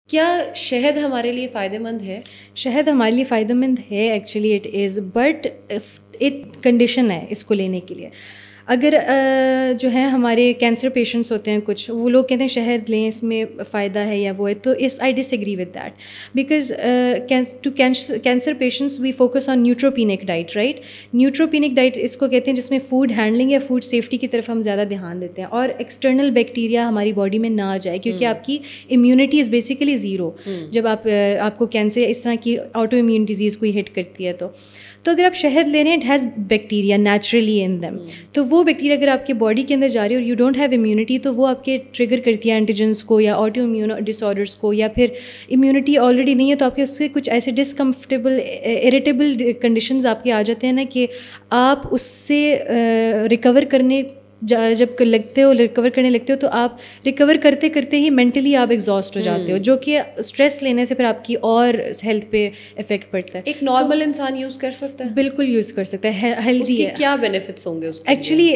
کیا شہد ہمارے لیے فائدہ مند ہے؟ شہد ہمارے لیے فائدہ مند ہے ایکچولی اٹ از، بٹ ایک کنڈیشن ہے اس کو لینے کے لیے. اگر جو ہے ہمارے کینسر پیشنٹس ہوتے ہیں کچھ، وہ لوگ کہتے ہیں شہد لیں اس میں فائدہ ہے یا وہ ہے، تو I disagree with that, because to cancer patients we focus on neutropenic diet, right. Neutropenic diet اس کو کہتے ہیں جس میں فوڈ ہینڈلنگ یا فوڈ سیفٹی کی طرف ہم زیادہ دھیان دیتے ہیں، اور ایکسٹرنل بیکٹیریا ہماری باڈی میں نہ آ جائے، کیونکہ آپ کی امیونٹی از بیسیکلی زیرو جب آپ کو کینسر اس طرح کی آٹو امیون ڈیزیز کوئی ہٹ کرتی ہے. تو اگر آپ شہد لے رہے ہیں، it has bacteria naturally in them, تو وہ بیکٹیریا اگر آپ کے باڈی کے اندر جا رہی ہے اور یو ڈونٹ ہیو امیونٹی، تو وہ آپ کے ٹریگر کرتی ہے اینٹیجنس کو یا آٹو امیون ڈس آرڈرس کو، یا پھر امیونٹی آلریڈی نہیں ہے تو آپ کے اس سے کچھ ایسے ڈسکمفرٹیبل اریٹیبل کنڈیشنز آپ کے آ جاتے ہیں نا کہ آپ اس سے ریکور کرنے جب لگتے ہو، ریکور کرنے لگتے ہو، تو آپ ریکور کرتے کرتے ہی مینٹلی آپ ایگزاسٹ ہو جاتے ہو، جو کہ اسٹریس لینے سے پھر آپ کی اور ہیلتھ پہ افیکٹ پڑتا ہے. ایک نارمل انسان یوز کر سکتا ہے؟ بالکل یوز کر سکتا ہے، ہیلدی ہے. کیا بینیفٹس ہوں گے اس کے؟ ایکچولی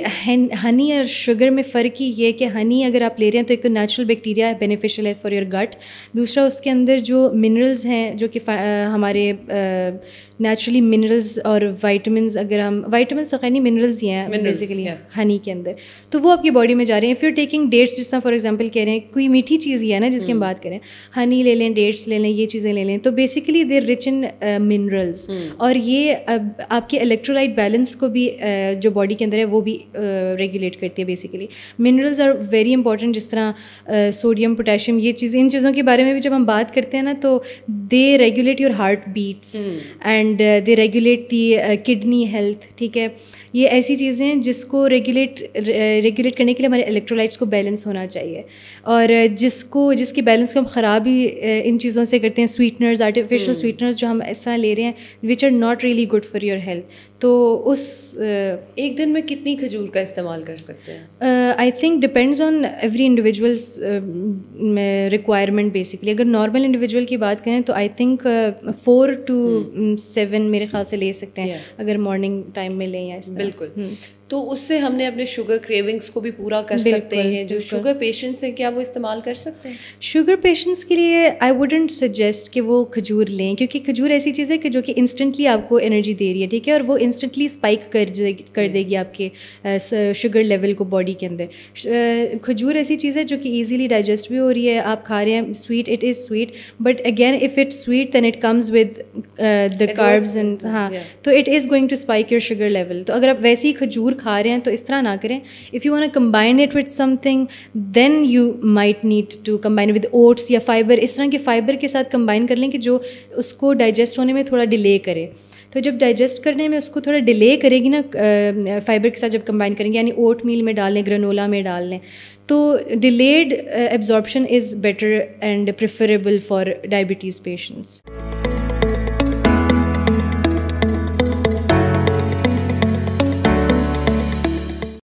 ہنی اور شوگر میں فرق ہی یہ کہ ہنی اگر آپ لے رہے ہیں تو ایک تو نیچرل بیکٹیریا ہے، بینیفیشیل ہے فار یور گٹ. دوسرا اس کے اندر جو منرلز ہیں جو کہ ہمارے نیچرلی منرلز اور وائٹمنز، اگر ہم وائٹمنس تو خیر نہیں، منرلز ہی ہیں بیسیکلی ہنی کے اندر، تو وہ آپ کی باڈی میں جا رہے ہیں. اف یو ٹیکنگ ڈیٹس، جس طرح فار ایگزامپل کہہ رہے ہیں کوئی میٹھی چیز ہی ہے نا جس کی ہم بات کریں، ہنی لے لیں، ڈیٹس لے لیں، یہ چیزیں لے لیں، تو basically they rich in minerals, اور یہ آپ کے الیکٹرولائٹ بیلنس کو بھی جو باڈی کے اندر ہے وہ بھی ریگولیٹ کرتی ہے. Basically minerals are very important, جس طرح سوڈیم، پوٹیشیم، یہ چیزیں، ان چیزوں کے بارے میں بھی جب ہم بات کرتے ہیں نا تو they regulate your heartbeats and they regulate the kidney health. ٹھیک ہے، یہ ایسی چیزیں ہیں جس کو ریگولیٹ کرنے کے لیے ہمارے الیکٹرولائٹس کو بیلنس ہونا چاہیے، اور جس کی بیلنس کو ہم خراب ہی ان چیزوں سے کرتے ہیں، سویٹنرز، آرٹیفیشیل سویٹنرز جو ہم اس طرح لے رہے ہیں which are not really good for your health. تو اس ایک دن میں کتنی کھجور کا استعمال کر سکتے ہیں؟ I think depends on every individuals requirement. Basically اگر نارمل انڈیویجول کی بات کریں تو آئی تھنک 4 to 7 میرے خیال سے لے سکتے ہیں اگر مارننگ ٹائم میں لیں یا اس طرح. بالکل. تو اس سے ہم نے اپنے شوگر کریونگس کو بھی پورا کر سکتے ہیں. جو شوگر پیشنٹس ہیں کیا وہ استعمال کر سکتے ہیں؟ شوگر پیشنٹس کے لیے آئی ووڈنٹ سجیسٹ کہ وہ کھجور لیں، کیونکہ کھجور ایسی چیز ہے کہ جو کہ انسٹنٹلی آپ کو انرجی دے رہی ہے. ٹھیک ہے، اور وہ انسٹنٹلی اسپائک کر دے گی آپ کے شوگر لیول کو باڈی کے اندر. کھجور ایسی چیز ہے جو کہ ایزیلی ڈائجسٹ بھی ہو رہی ہے، آپ کھا رہے ہیں، sweet, it is sweet, but again if it sweet then it comes with the carbs and ہاں، تو it is going to spike your sugar level. تو اگر آپ ویسے ہی کھجور کھا رہے ہیں تو اس طرح نہ کریں. If you want to combine it with something then you might need to combine with oats یا فائبر. اس طرح کے فائبر کے ساتھ کمبائن کر لیں کہ جو اس کو ڈائجسٹ ہونے میں تھوڑا ڈیلے کرے. تو جب ڈائجسٹ کرنے میں اس کو تھوڑا ڈیلے کرے گی نا فائبر کے ساتھ جب کمبائن کریں گے، یعنی اوٹ میل میں ڈال لیں، گرنولا میں ڈال لیں، تو delayed absorption is better and preferable for diabetes patients.